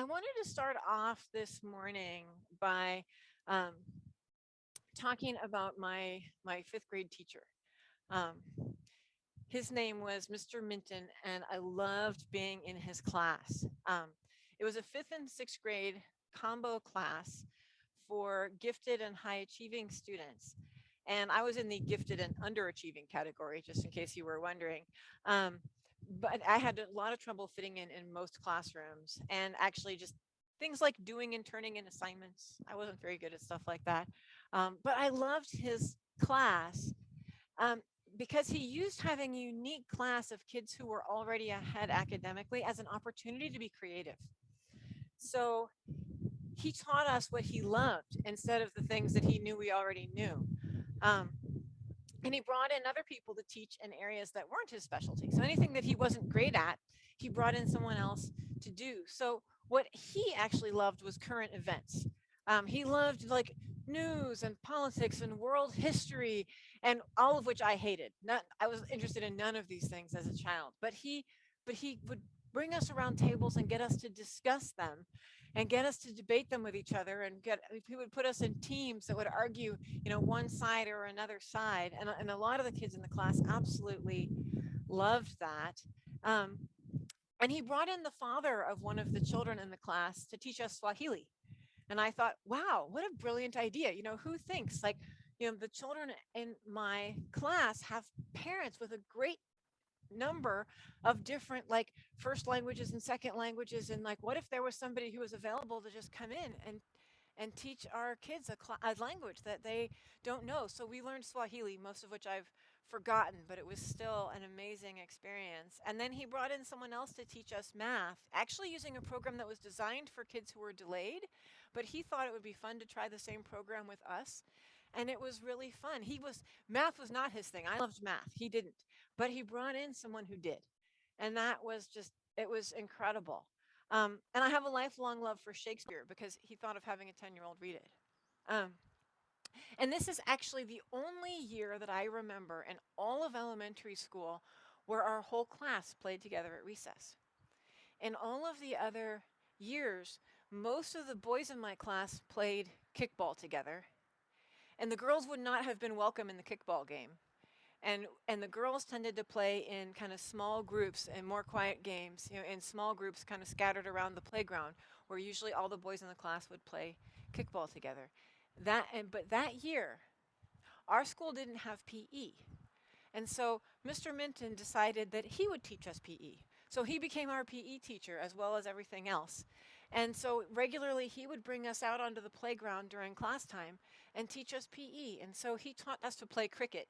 I wanted to start off this morning by um, talking about my fifth grade teacher. Um, his name was Mr. Minton, and I loved being in his class. It was a fifth and sixth grade combo class for gifted and high achieving students. And I was in the gifted and underachieving category, just in case you were wondering. Um, but I had a lot of trouble fitting in most classrooms, and actually just things like doing and turning in assignments. I wasn't very good at stuff like that. But I loved his class um, because he used having a unique class of kids who were already ahead academically as an opportunity to be creative. So he taught us what he loved instead of the things that he knew we already knew. Um, and he brought in other people to teach in areas that weren't his specialty. So anything that he wasn't great at, he brought in someone else to do. So what he actually loved was current events. He loved like news and politics and world history, and all of which I hated. Not, I was interested in none of these things as a child. But he would bring us around tables and get us to discuss them and get us to debate them with each other, and he would put us in teams that would argue, one side or another side. And a lot of the kids in the class absolutely loved that. Um, and he brought in the father of one of the children in the class to teach us Swahili. And I thought, wow, what a brilliant idea. Who thinks like, the children in my class have parents with a great number of different like first languages and second languages, and like what if there was somebody who was available to just come in and teach our kids a language that they don't know. So we learned Swahili, most of which I've forgotten, but it was still an amazing experience. And then he brought in someone else to teach us math, actually using a program that was designed for kids who were delayed, but he thought it would be fun to try the same program with us. And it was really fun. Math was not his thing. I loved math. He didn't. But he brought in someone who did. And that was it was incredible. And I have a lifelong love for Shakespeare because he thought of having a 10-year-old read it. Um, and this is actually the only year that I remember in all of elementary school where our whole class played together at recess. In all of the other years, most of the boys in my class played kickball together, and the girls would not have been welcome in the kickball game. And the girls tended to play in kind of small groups and more quiet games, in small groups kind of scattered around the playground, where usually all the boys in the class would play kickball together. But that year, our school didn't have PE. And so Mr. Minton decided that he would teach us PE. So he became our PE teacher as well as everything else. And so regularly he would bring us out onto the playground during class time and teach us PE. And so he taught us to play cricket,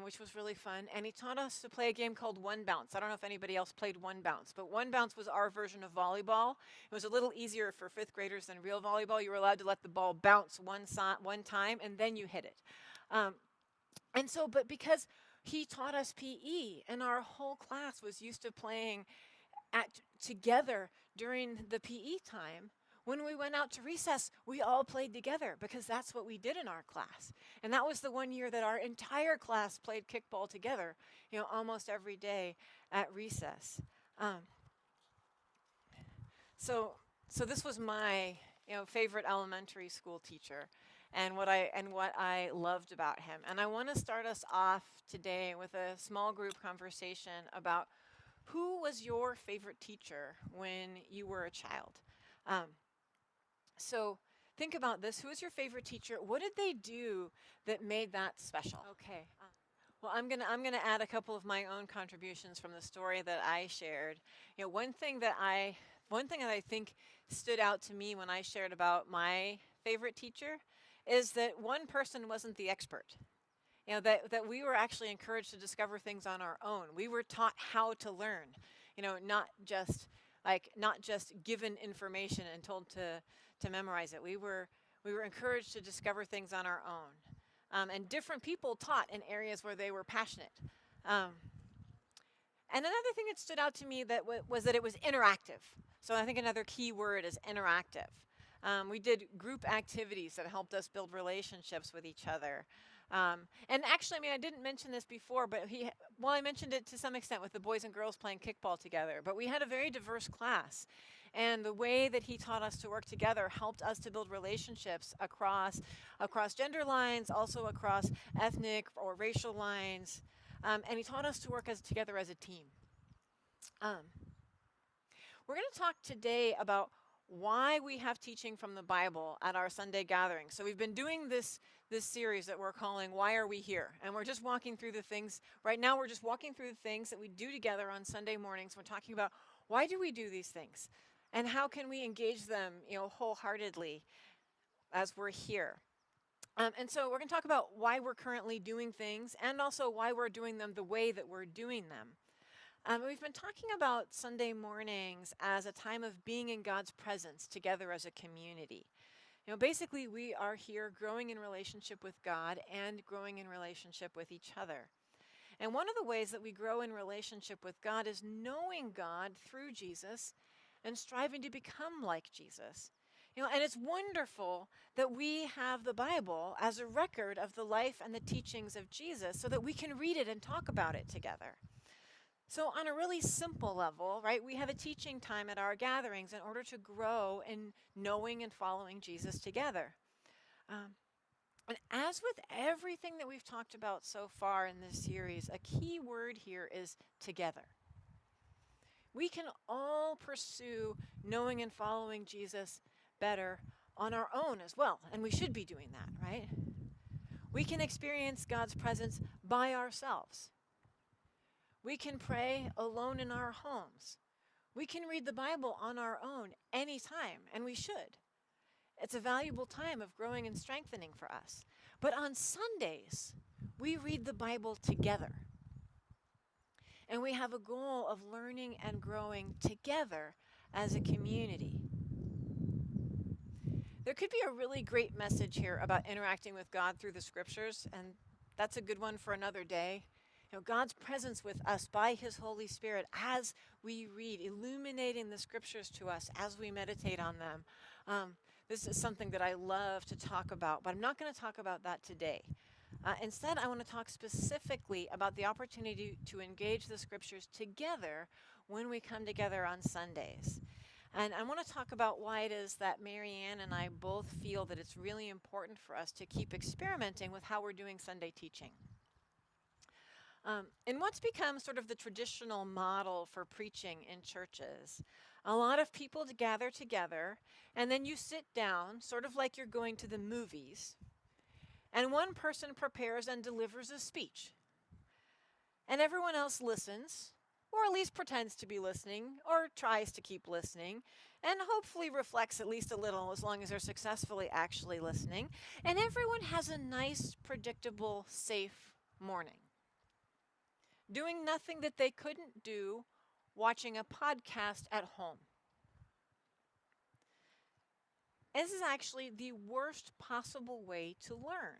which was really fun. And he taught us to play a game called One Bounce. I don't know if anybody else played One Bounce, but One Bounce was our version of volleyball. It was a little easier for fifth graders than real volleyball. You were allowed to let the ball bounce one time, and then you hit it. Um, but because he taught us PE, and our whole class was used to playing together during the PE time, when we went out to recess, we all played together because that's what we did in our class. And that was the one year that our entire class played kickball together, almost every day at recess. Um, so, so this was my, favorite elementary school teacher, and what I loved about him. And I want to start us off today with a small group conversation about who was your favorite teacher when you were a child. Um, so think about this. Who is your favorite teacher? What did they do that made that special? Okay. Well, I'm gonna add a couple of my own contributions from the story that I shared. One thing that I think stood out to me when I shared about my favorite teacher is that one person wasn't the expert. That we were actually encouraged to discover things on our own. We were taught how to learn, not just given information and told to memorize it. We were encouraged to discover things on our own. And different people taught in areas where they were passionate. Um, and another thing that stood out to me was that it was interactive. So I think another key word is interactive. We did group activities that helped us build relationships with each other. And actually, I didn't mention this before, but I mentioned it to some extent with the boys and girls playing kickball together, but we had a very diverse class. And the way that he taught us to work together helped us to build relationships across gender lines, also across ethnic or racial lines. And he taught us to work together as a team. Um, we're going to talk today about why we have teaching from the Bible at our Sunday gathering. So we've been doing this series that we're calling Why Are We Here? And we're just walking through the things. Right now we're just walking through the things that we do together on Sunday mornings. We're talking about why do we do these things? And how can we engage them, wholeheartedly as we're here? And so we're going to talk about why we're currently doing things and also why we're doing them the way that we're doing them. We've been talking about Sunday mornings as a time of being in God's presence together as a community. Basically, we are here growing in relationship with God and growing in relationship with each other. And one of the ways that we grow in relationship with God is knowing God through Jesus and striving to become like Jesus. And it's wonderful that we have the Bible as a record of the life and the teachings of Jesus so that we can read it and talk about it together. So on a really simple level, right, we have a teaching time at our gatherings in order to grow in knowing and following Jesus together. And as with everything that we've talked about so far in this series, a key word here is together. We can all pursue knowing and following Jesus better on our own as well, and we should be doing that, right? We can experience God's presence by ourselves. We can pray alone in our homes. We can read the Bible on our own anytime, and we should. It's a valuable time of growing and strengthening for us. But on Sundays, we read the Bible together. And we have a goal of learning and growing together as a community. There could be a really great message here about interacting with God through the scriptures, and that's a good one for another day. God's presence with us by his Holy Spirit as we read, illuminating the scriptures to us as we meditate on them. This is something that I love to talk about, but I'm not going to talk about that today. Instead, I want to talk specifically about the opportunity to engage the scriptures together when we come together on Sundays. And I want to talk about why it is that Marianne and I both feel that it's really important for us to keep experimenting with how we're doing Sunday teaching. In what's become sort of the traditional model for preaching in churches, a lot of people gather together, and then you sit down, sort of like you're going to the movies, and one person prepares and delivers a speech. And everyone else listens, or at least pretends to be listening, or tries to keep listening, and hopefully reflects at least a little as long as they're successfully actually listening. And everyone has a nice, predictable, safe morning, doing nothing that they couldn't do watching a podcast at home. This is actually the worst possible way to learn.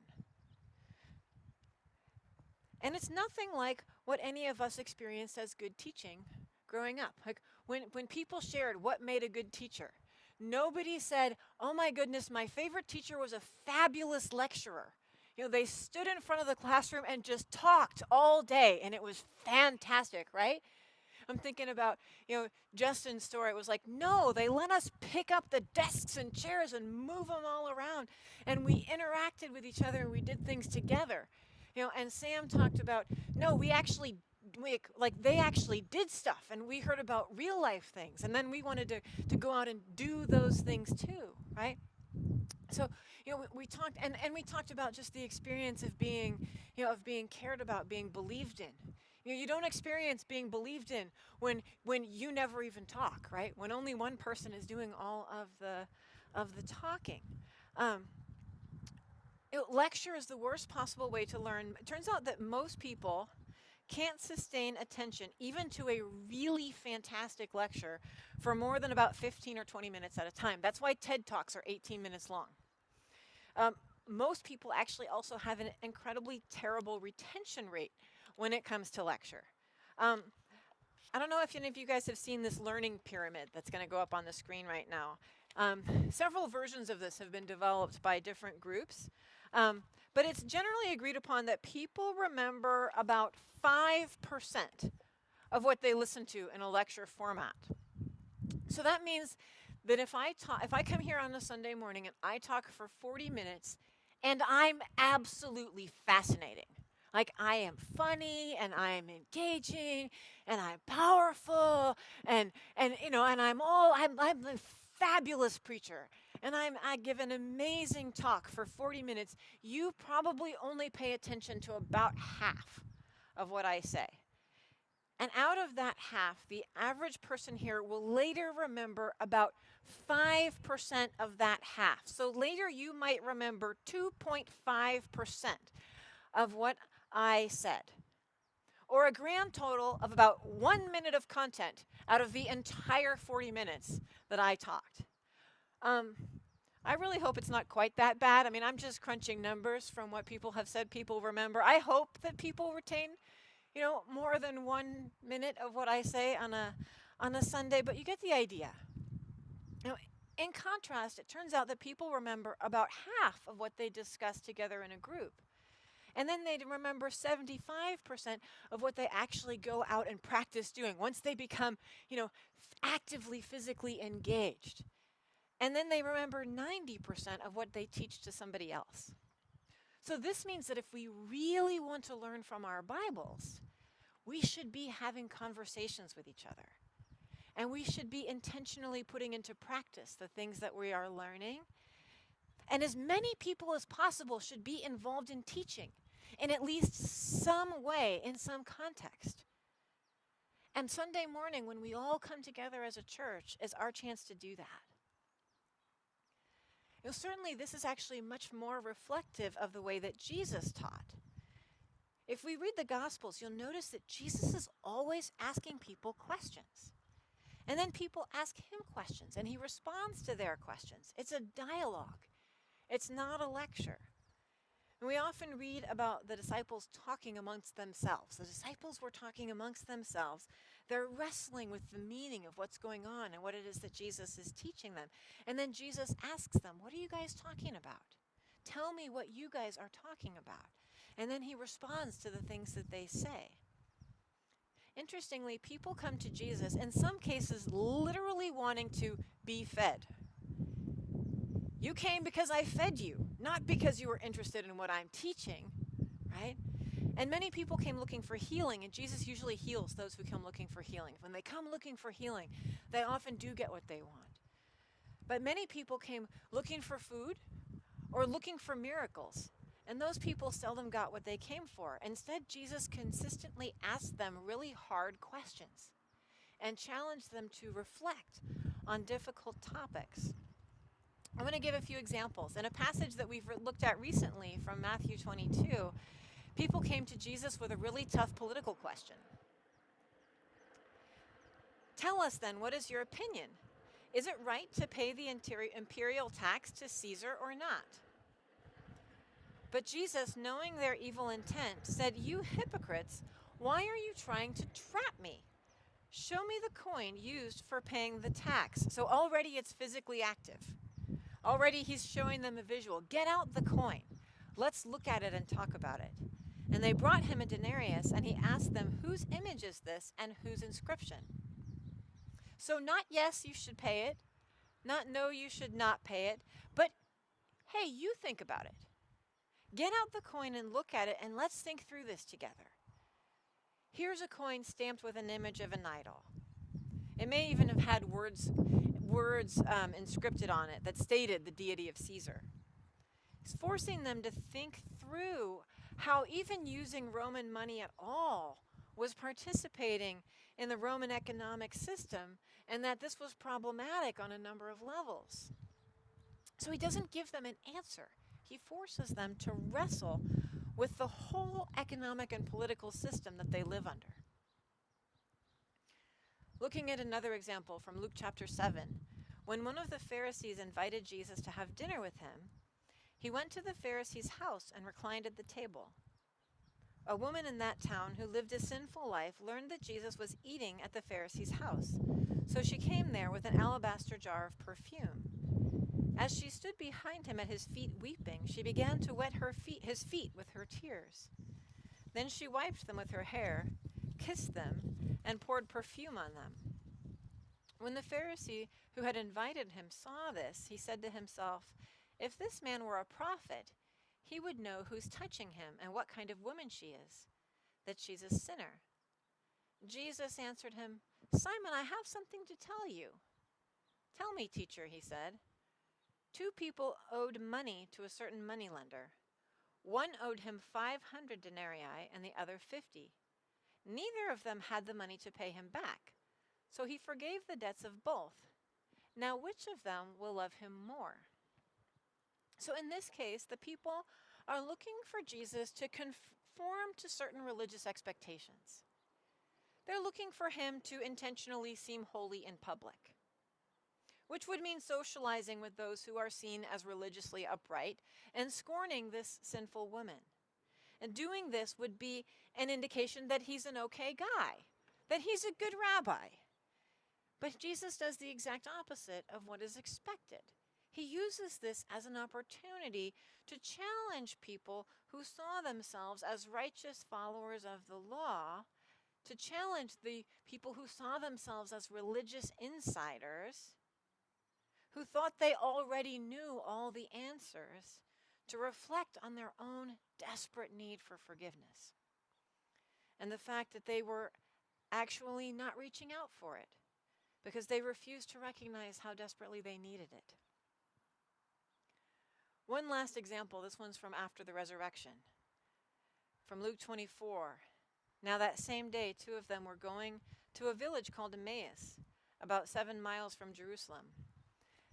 And it's nothing like what any of us experienced as good teaching growing up. Like when people shared what made a good teacher, nobody said, "Oh my goodness, my favorite teacher was a fabulous lecturer." They stood in front of the classroom and just talked all day, and it was fantastic, right? I'm thinking about, Justin's story. It was like, no, they let us pick up the desks and chairs and move them all around, and we interacted with each other, and we did things together. And Sam talked about, no, they actually did stuff, and we heard about real life things, and then we wanted to go out and do those things too, right? So, we talked, and we talked about just the experience of being cared about, being believed in. You don't experience being believed in when you never even talk, right? When only one person is doing all of the talking. Lecture is the worst possible way to learn. It turns out that most people can't sustain attention, even to a really fantastic lecture, for more than about 15 or 20 minutes at a time. That's why TED Talks are 18 minutes long. Most people actually also have an incredibly terrible retention rate when it comes to lecture. I don't know if any of you guys have seen this learning pyramid that's going to go up on the screen right now. Several versions of this have been developed by different groups, but it's generally agreed upon that people remember about 5% of what they listen to in a lecture format. So that means that if I come here on a Sunday morning and I talk for 40 minutes and I'm absolutely fascinating, like I am funny and I'm engaging and I'm powerful and and I'm a fabulous preacher and I give an amazing talk for 40 minutes, you probably only pay attention to about half of what I say. And out of that half, the average person here will later remember about 5% of that half. So later you might remember 2.5% of what I said, or a grand total of about 1 minute of content out of the entire 40 minutes that I talked. I really hope it's not quite that bad. I mean, I'm just crunching numbers from what people have said people remember. I hope that people retain more than 1 minute of what I say on a Sunday, but you get the idea. Now, in contrast, it turns out that people remember about half of what they discuss together in a group. And then they remember 75% of what they actually go out and practice doing once they become, actively physically engaged. And then they remember 90% of what they teach to somebody else. So this means that if we really want to learn from our Bibles, we should be having conversations with each other. And we should be intentionally putting into practice the things that we are learning. And as many people as possible should be involved in teaching in at least some way, in some context. And Sunday morning, when we all come together as a church, is our chance to do that. Certainly this is actually much more reflective of the way that Jesus taught. If we read the Gospels, you'll notice that Jesus is always asking people questions. And then people ask him questions, and he responds to their questions. It's a dialogue. It's not a lecture. And we often read about the disciples talking amongst themselves. The disciples were talking amongst themselves. They're wrestling with the meaning of what's going on and what it is that Jesus is teaching them. And then Jesus asks them, what are you guys talking about? Tell me what you guys are talking about. And then he responds to the things that they say. Interestingly, people come to Jesus, in some cases, literally wanting to be fed. You came because I fed you, not because you were interested in what I'm teaching, right? And many people came looking for healing, and Jesus usually heals those who come looking for healing. When they come looking for healing, they often do get what they want. But many people came looking for food or looking for miracles, and those people seldom got what they came for. Instead, Jesus consistently asked them really hard questions and challenged them to reflect on difficult topics. I'm going to give a few examples. In a passage that we've looked at recently from Matthew 22, people came to Jesus with a really tough political question. Tell us then, what is your opinion? Is it right to pay the imperial tax to Caesar or not? But Jesus, knowing their evil intent, said, you hypocrites, why are you trying to trap me? Show me the coin used for paying the tax. So already it's physically active. Already he's showing them a visual. Get out the coin. Let's look at it and talk about it. And they brought him a denarius, and he asked them, whose image is this and whose inscription? So not yes, you should pay it, not no, you should not pay it, but hey, you think about it. Get out the coin and look at it, and let's think through this together. Here's a coin stamped with an image of an idol. It may even have had words inscripted on it that stated the deity of Caesar. He's forcing them to think through how even using Roman money at all was participating in the Roman economic system, and that this was problematic on a number of levels. So he doesn't give them an answer. He forces them to wrestle with the whole economic and political system that they live under. Looking at another example from Luke chapter 7, when one of the Pharisees invited Jesus to have dinner with him, he went to the Pharisee's house and reclined at the table. A woman in that town who lived a sinful life learned that Jesus was eating at the Pharisee's house, so she came there with an alabaster jar of perfume. As she stood behind him at his feet weeping, she began to wet his feet with her tears. Then she wiped them with her hair, kissed them, and poured perfume on them. When the Pharisee who had invited him saw this, he said to himself, "If this man were a prophet, he would know who's touching him and what kind of woman she is, that she's a sinner." Jesus answered him, "Simon, I have something to tell you." "Tell me, teacher," he said. Two people owed money to a certain moneylender. One owed him 500 denarii and the other 50. Neither of them had the money to pay him back, so he forgave the debts of both. Now, which of them will love him more? So in this case, the people are looking for Jesus to conform to certain religious expectations. They're looking for him to intentionally seem holy in public, which would mean socializing with those who are seen as religiously upright and scorning this sinful woman. And doing this would be an indication that he's an okay guy, that he's a good rabbi. But Jesus does the exact opposite of what is expected. He uses this as an opportunity to challenge people who saw themselves as righteous followers of the law, to challenge the people who saw themselves as religious insiders, who thought they already knew all the answers, to reflect on their own desperate need for forgiveness and the fact that they were actually not reaching out for it because they refused to recognize how desperately they needed it. One last example, this one's from after the resurrection, from Luke 24. Now that same day, two of them were going to a village called Emmaus, about 7 miles from Jerusalem.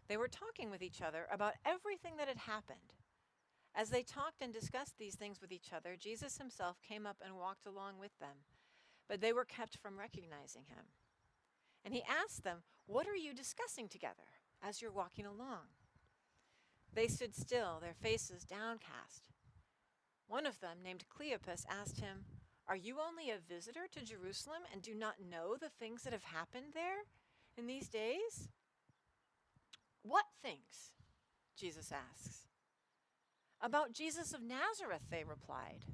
They were talking with each other about everything that had happened. As they talked and discussed these things with each other, Jesus himself came up and walked along with them, but they were kept from recognizing him. And he asked them, "What are you discussing together as you're walking along?" They stood still, their faces downcast. One of them, named Cleopas, asked him, "Are you only a visitor to Jerusalem and do not know the things that have happened there in these days?" "What things?" Jesus asks. "About Jesus of Nazareth," they replied.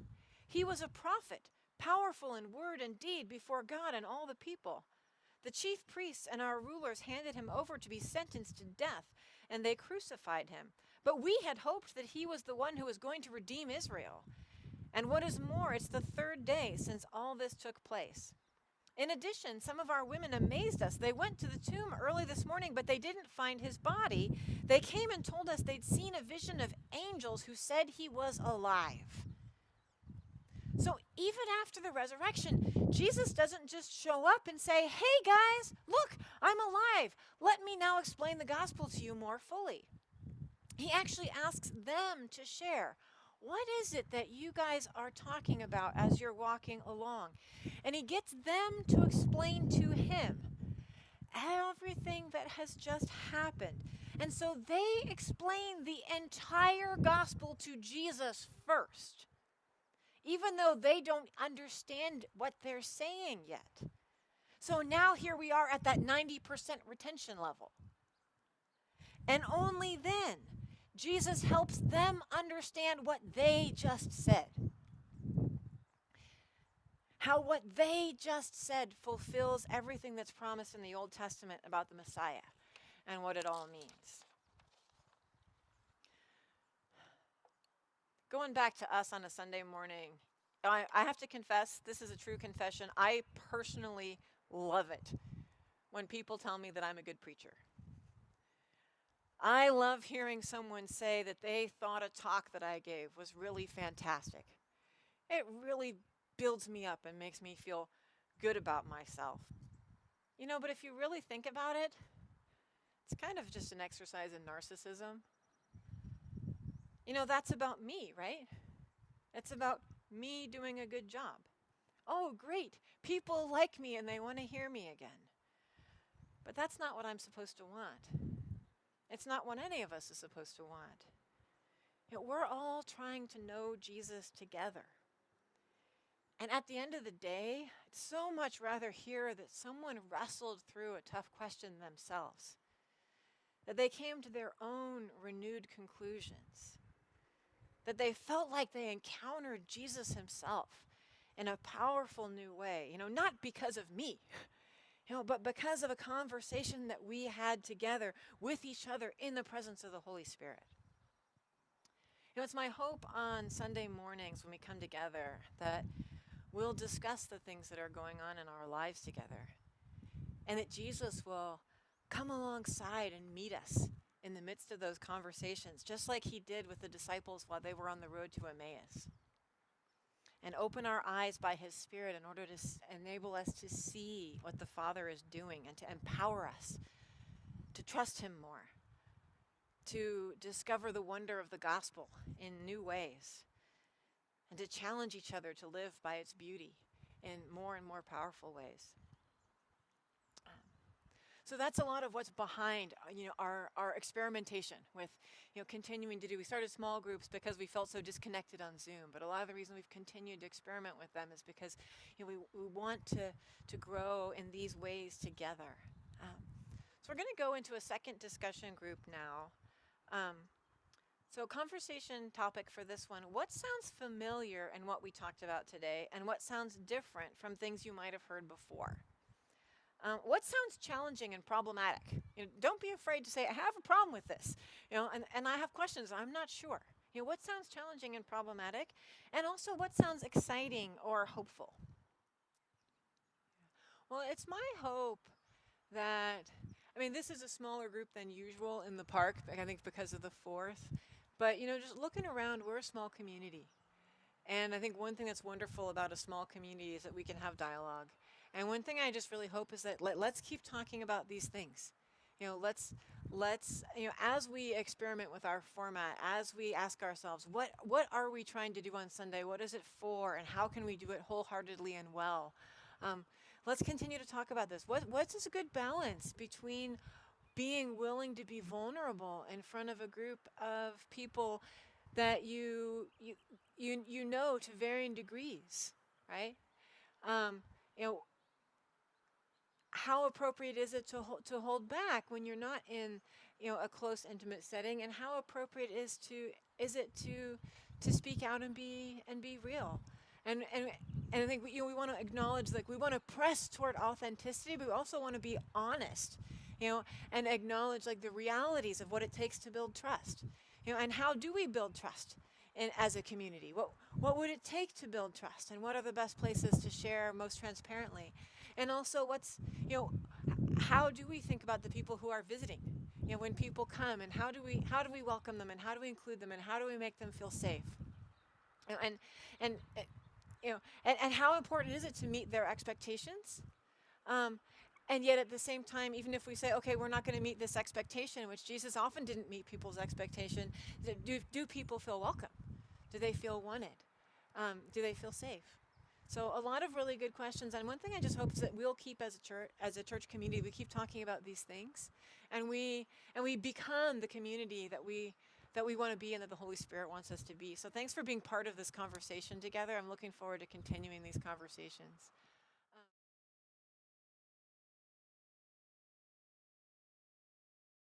"He was a prophet, powerful in word and deed before God and all the people. The chief priests and our rulers handed him over to be sentenced to death, and they crucified him. But we had hoped that he was the one who was going to redeem Israel. And what is more, it's the 3rd day since all this took place. In addition, some of our women amazed us. They went to the tomb early this morning, but they didn't find his body. They came and told us they'd seen a vision of angels who said he was alive." So even after the resurrection, Jesus doesn't just show up and say, "Hey guys, look, I'm alive. Let me now explain the gospel to you more fully." He actually asks them to share. What is it that you guys are talking about as you're walking along? And he gets them to explain to him everything that has just happened. And so they explain the entire gospel to Jesus first, even though they don't understand what they're saying yet. So now here we are at that 90% retention level. And only then Jesus helps them understand what they just said. How what they just said fulfills everything that's promised in the Old Testament about the Messiah and what it all means. Going back to us on a Sunday morning, I have to confess, this is a true confession. I personally love it when people tell me that I'm a good preacher. I love hearing someone say that they thought a talk that I gave was really fantastic. It really builds me up and makes me feel good about myself. But if you really think about it, it's kind of just an exercise in narcissism. That's about me, right? It's about me doing a good job. Oh, great. People like me and they want to hear me again. But that's not what I'm supposed to want. It's not what any of us is supposed to want. We're all trying to know Jesus together. And at the end of the day, I'd so much rather hear that someone wrestled through a tough question themselves, that they came to their own renewed conclusions, that they felt like they encountered Jesus himself in a powerful new way, not because of me. But because of a conversation that we had together with each other in the presence of the Holy Spirit. It's my hope on Sunday mornings when we come together that we'll discuss the things that are going on in our lives together, and that Jesus will come alongside and meet us in the midst of those conversations, just like he did with the disciples while they were on the road to Emmaus, and open our eyes by his Spirit in order to enable us to see what the Father is doing and to empower us to trust him more, to discover the wonder of the gospel in new ways, and to challenge each other to live by its beauty in more and more powerful ways. So that's a lot of what's behind, our experimentation with, continuing to do. We started small groups because we felt so disconnected on Zoom, but a lot of the reason we've continued to experiment with them is because, we want to grow in these ways together. So we're going to go into a second discussion group now. So conversation topic for this one: what sounds familiar in what we talked about today, and what sounds different from things you might have heard before? What sounds challenging and problematic? Don't be afraid to say, I have a problem with this, and I have questions, I'm not sure. What sounds challenging and problematic? And also, what sounds exciting or hopeful? Well, it's my hope that, this is a smaller group than usual in the park, I think because of the 4th. But, just looking around, we're a small community. And I think one thing that's wonderful about a small community is that we can have dialogue. And one thing I just really hope is that let's keep talking about these things. Let's as we experiment with our format, as we ask ourselves, what are we trying to do on Sunday? What is it for? And how can we do it wholeheartedly and well? Let's continue to talk about this. What's a good balance between being willing to be vulnerable in front of a group of people that you know to varying degrees, right? How appropriate is it to hold back when you're not in a close, intimate setting, and how appropriate is it to speak out and be real, and I think we want to acknowledge, like, we want to press toward authenticity, but we also want to be honest, and acknowledge, like, the realities of what it takes to build trust, and how do we build trust as a community? What would it take to build trust, and what are the best places to share most transparently? And also, how do we think about the people who are visiting? When people come, and how do we welcome them, and how do we include them, and how do we make them feel safe? And how important is it to meet their expectations? And yet at the same time, even if we say, okay, we're not going to meet this expectation, which Jesus often didn't meet people's expectation, do people feel welcome? Do they feel wanted? Do they feel safe? So a lot of really good questions. And one thing I just hope is that we'll keep as a church community, we keep talking about these things, and we become the community that we want to be and that the Holy Spirit wants us to be. So thanks for being part of this conversation together. I'm looking forward to continuing these conversations.